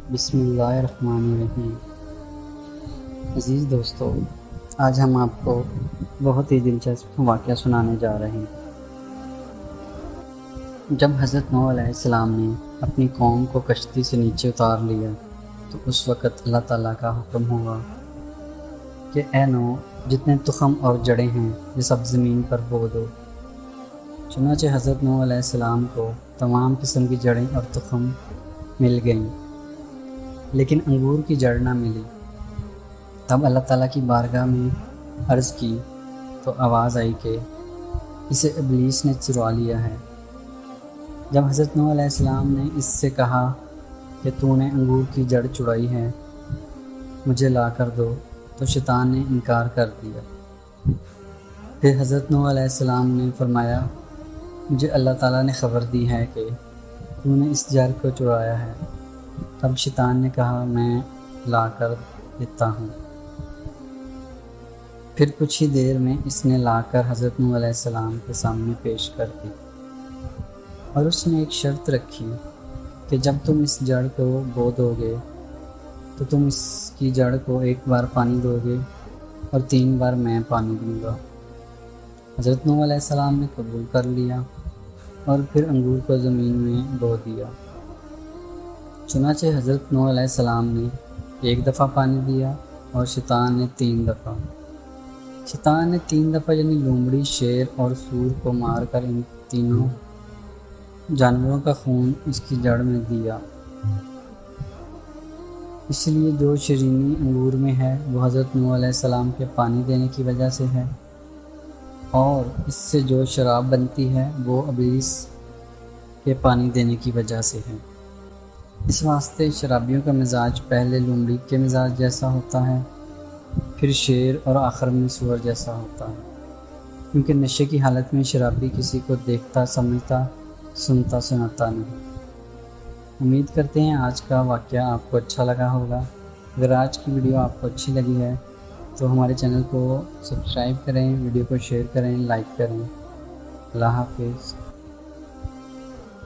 بسم اللہ الرحمن الرحیم۔ عزیز دوستو، آج ہم آپ کو بہت ہی دلچسپ واقعہ سنانے جا رہے ہیں۔ جب حضرت نوح علیہ السلام نے اپنی قوم کو کشتی سے نیچے اتار لیا تو اس وقت اللہ تعالیٰ کا حکم ہوا کہ اے نوح، جتنے تخم اور جڑیں ہیں یہ سب زمین پر بو دو۔ چنانچہ حضرت نوح علیہ السلام کو تمام قسم کی جڑیں اور تخم مل گئیں، لیکن انگور کی جڑ نہ ملی۔ تب اللہ تعالیٰ کی بارگاہ میں عرض کی تو آواز آئی کہ اسے ابلیس نے چرا لیا ہے۔ جب حضرت نوح علیہ السلام نے اس سے کہا کہ تو نے انگور کی جڑ چرائی ہے، مجھے لا کر دو، تو شیطان نے انکار کر دیا۔ پھر حضرت نوح علیہ السلام نے فرمایا، مجھے اللہ تعالیٰ نے خبر دی ہے کہ تو نے اس جڑ کو چرایا ہے۔ تب شیطان نے کہا، میں لا کر دیتا ہوں۔ پھر کچھ ہی دیر میں اس نے لا کر حضرت نوح علیہ السلام کے سامنے پیش کر دی، اور اس نے ایک شرط رکھی کہ جب تم اس جڑ کو بو دو گے تو تم اس کی جڑ کو ایک بار پانی دو گے اور 3 بار میں پانی دوں گا۔ حضرت نوح علیہ السلام نے قبول کر لیا اور پھر انگور کو زمین میں بو دیا۔ چنانچہ حضرت نوح علیہ السلام نے 1 دفعہ پانی دیا اور شیطان نے 3 دفعہ۔ شیطان نے 3 دفعہ یعنی لومڑی، شیر اور سور کو مار کر ان تینوں جانوروں کا خون اس کی جڑ میں دیا۔ اس لیے جو شیرینی انگور میں ہے وہ حضرت نوح علیہ السلام کے پانی دینے کی وجہ سے ہے، اور اس سے جو شراب بنتی ہے وہ ابلیس کے پانی دینے کی وجہ سے ہے۔ اس واسطے شرابیوں کا مزاج پہلے لومڑی کے مزاج جیسا ہوتا ہے، پھر شیر اور آخر میں سور جیسا ہوتا ہے، کیونکہ نشے کی حالت میں شرابی کسی کو دیکھتا، سمجھتا، سنتا، سناتا نہیں۔ امید کرتے ہیں آج کا واقعہ آپ کو اچھا لگا ہوگا۔ اگر آج کی ویڈیو آپ کو اچھی لگی ہے تو ہمارے چینل کو سبسکرائب کریں، ویڈیو کو شیئر کریں، لائک کریں۔ اللہ حافظ۔